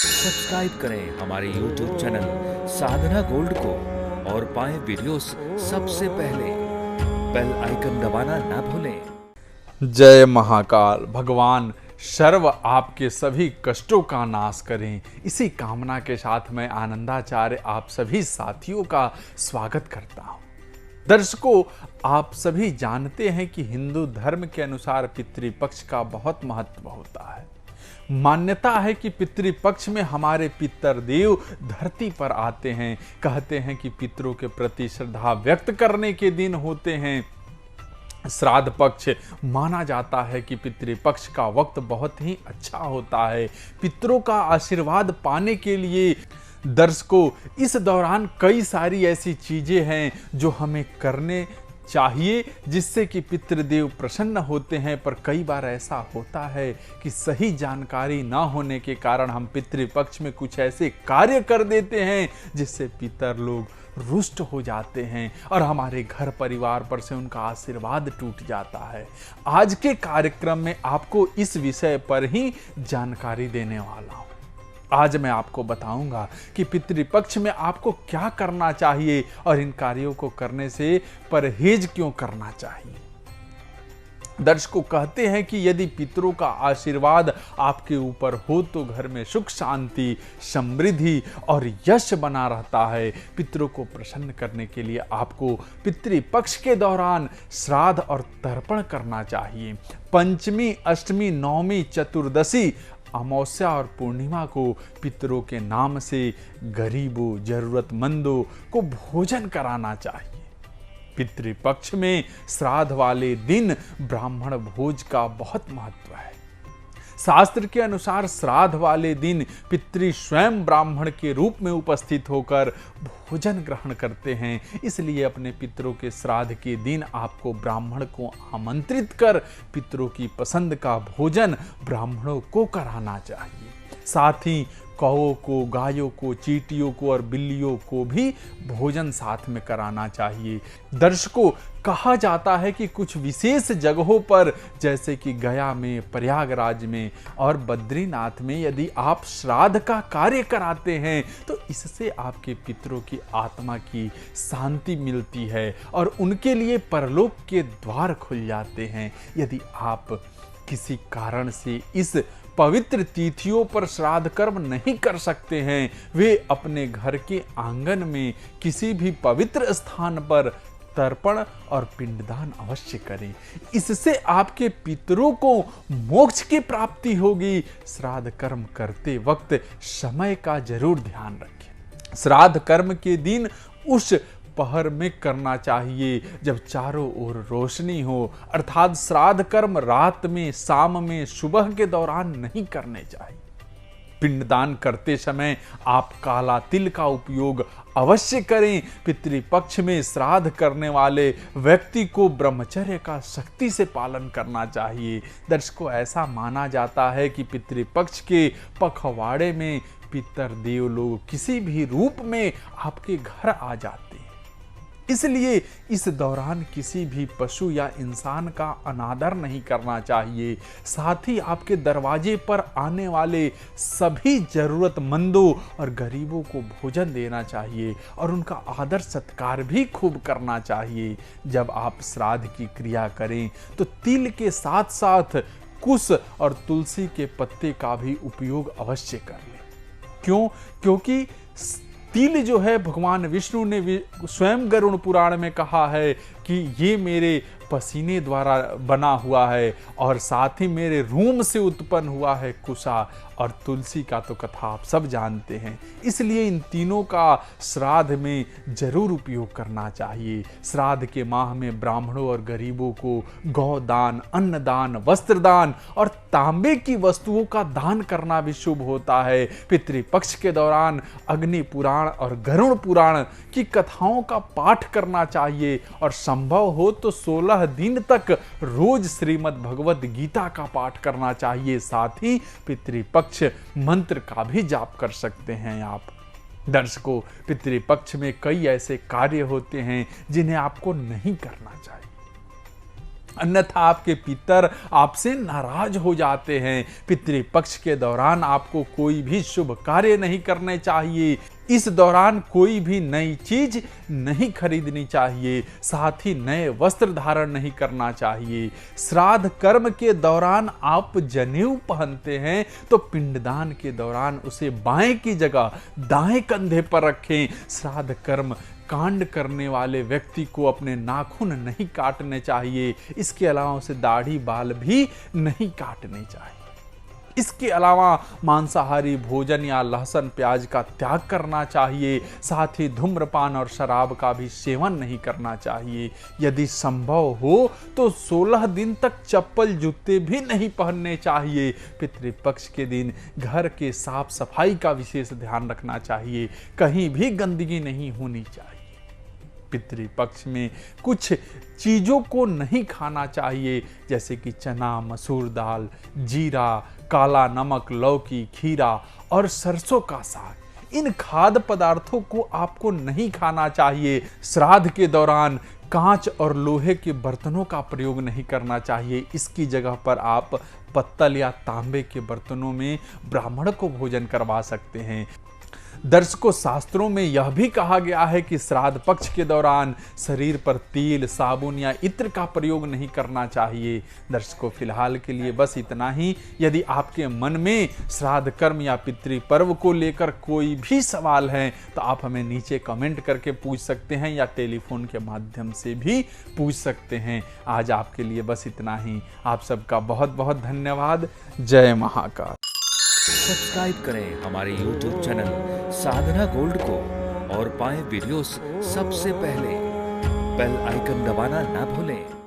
Subscribe करें हमारे YouTube channel साधना gold को और पाएं वीडियोस सबसे पहले। बेल आइकन दबाना ना भूलें। जय महाकाल। भगवान सर्व आपके सभी कष्टों का नाश करें, इसी कामना के साथ मैं आनंदाचार्य आप सभी साथियों का स्वागत करता हूं। दर्शकों, आप सभी जानते हैं कि हिंदू धर्म के अनुसार पितृपक्ष का बहुत महत्व होता है। मान्यता है कि पितृपक्ष में हमारे पितृदेव धरती पर आते हैं। कहते हैं कि पितरों के प्रति श्रद्धा व्यक्त करने के दिन होते हैं। श्राद्ध पक्ष माना जाता है कि पितृपक्ष का वक्त बहुत ही अच्छा होता है पितरों का आशीर्वाद पाने के लिए। दर्शकों, इस दौरान कई सारी ऐसी चीजें हैं जो हमें करने चाहिए जिससे कि पितृदेव प्रसन्न होते हैं, पर कई बार ऐसा होता है कि सही जानकारी ना होने के कारण हम पितृपक्ष में कुछ ऐसे कार्य कर देते हैं जिससे पितर लोग रुष्ट हो जाते हैं और हमारे घर परिवार पर से उनका आशीर्वाद टूट जाता है। आज के कार्यक्रम में आपको इस विषय पर ही जानकारी देने वाला हूं। आज मैं आपको बताऊंगा कि पितृपक्ष में आपको क्या करना चाहिए और इन कार्यों को करने से परहेज क्यों करना चाहिए। दर्शकों, कहते हैं कि यदि पितरों का आशीर्वाद आपके ऊपर हो तो घर में सुख शांति, समृद्धि और यश बना रहता है। पितरों को प्रसन्न करने के लिए आपको पितृपक्ष के दौरान श्राद्ध और तर्पण करना चाहिए। पंचमी, अष्टमी, नवमी, चतुर्दशी, अमावस्या और पूर्णिमा को पितरों के नाम से गरीबों, जरूरतमंदों को भोजन कराना चाहिए। पितृपक्ष में श्राद्ध वाले दिन ब्राह्मण भोज का बहुत महत्व है। शास्त्र के अनुसार श्राद्ध वाले दिन पितृ स्वयं ब्राह्मण के रूप में उपस्थित होकर भोजन ग्रहण करते हैं। इसलिए अपने पितरों के श्राद्ध के दिन आपको ब्राह्मण को आमंत्रित कर पितरों की पसंद का भोजन ब्राह्मणों को कराना चाहिए। साथ ही कौओं को, गायों को, चींटियों को और बिल्लियों को भी भोजन साथ में कराना चाहिए। दर्शकों, कहा जाता है कि कुछ विशेष जगहों पर जैसे कि गया में, प्रयागराज में और बद्रीनाथ में यदि आप श्राद्ध का कार्य कराते हैं तो इससे आपके पितरों की आत्मा की शांति मिलती है और उनके लिए परलोक के द्वार खुल जाते हैं। यदि आप किसी कारण से इस पवित्र तिथियों पर श्राद्ध कर्म नहीं कर सकते हैं, वे अपने घर के आंगन में किसी भी पवित्र स्थान पर तर्पण और पिंडदान अवश्य करें। इससे आपके पितरों को मोक्ष की प्राप्ति होगी। श्राद्ध कर्म करते वक्त समय का जरूर ध्यान रखें। श्राद्ध कर्म के दिन उस पहर में करना चाहिए जब चारों ओर रोशनी हो, अर्थात श्राद्ध कर्म रात में, शाम में, सुबह के दौरान नहीं करने चाहिए। पिंडदान करते समय आप काला तिल का उपयोग अवश्य करें। पितृपक्ष में श्राद्ध करने वाले व्यक्ति को ब्रह्मचर्य का सख्ती से पालन करना चाहिए। दर्शकों, ऐसा माना जाता है कि पितृपक्ष के पखवाड़े में पितरदेव लोग किसी भी रूप में आपके घर आ जाते हैं। इसलिए इस दौरान किसी भी पशु या इंसान का अनादर नहीं करना चाहिए। साथ ही आपके दरवाजे पर आने वाले सभी जरूरतमंदों और गरीबों को भोजन देना चाहिए और उनका आदर सत्कार भी खूब करना चाहिए। जब आप श्राद्ध की क्रिया करें तो तिल के साथ साथ कुश और तुलसी के पत्ते का भी उपयोग अवश्य कर लें। क्यों? क्योंकि तिल जो है, भगवान विष्णु ने स्वयं गरुड़ पुराण में कहा है कि ये मेरे पसीने द्वारा बना हुआ है और साथ ही मेरे रूम से उत्पन्न हुआ है कुशा, और तुलसी का तो कथा आप सब जानते हैं। इसलिए इन तीनों का श्राद्ध में जरूर उपयोग करना चाहिए। श्राद्ध के माह में ब्राह्मणों और गरीबों को गौदान, अन्नदान, वस्त्रदान और तांबे की वस्तुओं का दान करना भी शुभ होता है। पितृपक्ष के दौरान अग्नि पुराण और गरुड़ पुराण की कथाओं का पाठ करना चाहिए और संभव हो तो 16 दिन तक रोज श्रीमद् भगवद गीता का पाठ करना चाहिए। साथ ही पितृपक्ष मंत्र का भी जाप कर सकते हैं आप। दर्शकों, पितृपक्ष में कई ऐसे कार्य होते हैं जिन्हें आपको नहीं करना चाहिए। अन्यथा आपके पितर आपसे नाराज हो जाते हैं। पितृपक्ष के दौरान आपको कोई भी शुभ कार्य नहीं करने चाहिए। इस दौरान कोई भी नई चीज नहीं खरीदनी चाहिए, साथ ही नए वस्त्र धारण नहीं करना चाहिए। श्राद्ध कर्म के दौरान आप जनेऊ पहनते हैं तो पिंडदान के दौरान उसे बाएं की जगह दाएं कंधे पर रखें। श्राद्ध कर्म कांड करने वाले व्यक्ति को अपने नाखून नहीं काटने चाहिए। इसके अलावा उसे दाढ़ी बाल भी नहीं काटने चाहिए। इसके अलावा मांसाहारी भोजन या लहसुन प्याज का त्याग करना चाहिए। साथ ही धूम्रपान और शराब का भी सेवन नहीं करना चाहिए। यदि संभव हो तो 16 दिन तक चप्पल जूते भी नहीं पहनने चाहिए। पितृपक्ष के दिन घर के साफ सफाई का विशेष ध्यान रखना चाहिए। कहीं भी गंदगी नहीं होनी चाहिए। पितृपक्ष में कुछ चीजों को नहीं खाना चाहिए, जैसे कि चना, मसूर दाल, जीरा, काला नमक, लौकी, खीरा और सरसों का साग। इन खाद्य पदार्थों को आपको नहीं खाना चाहिए। श्राद्ध के दौरान कांच और लोहे के बर्तनों का प्रयोग नहीं करना चाहिए। इसकी जगह पर आप पत्तल या तांबे के बर्तनों में ब्राह्मण को भोजन करवा सकते हैं। दर्शकों, शास्त्रों में यह भी कहा गया है कि श्राद्ध पक्ष के दौरान शरीर पर तेल, साबुन या इत्र का प्रयोग नहीं करना चाहिए। दर्शकों, फिलहाल के लिए बस इतना ही। यदि आपके मन में श्राद्ध कर्म या पितृ पर्व को लेकर कोई भी सवाल है तो आप हमें नीचे कमेंट करके पूछ सकते हैं या टेलीफोन के माध्यम से भी पूछ सकते हैं। आज आपके लिए बस इतना ही। आप सबका बहुत बहुत धन्यवाद। जय महाकाल। सब्सक्राइब करें हमारे YouTube चैनल साधना गोल्ड को और पाएं वीडियोस सबसे पहले। बेल आइकन दबाना ना भूलें।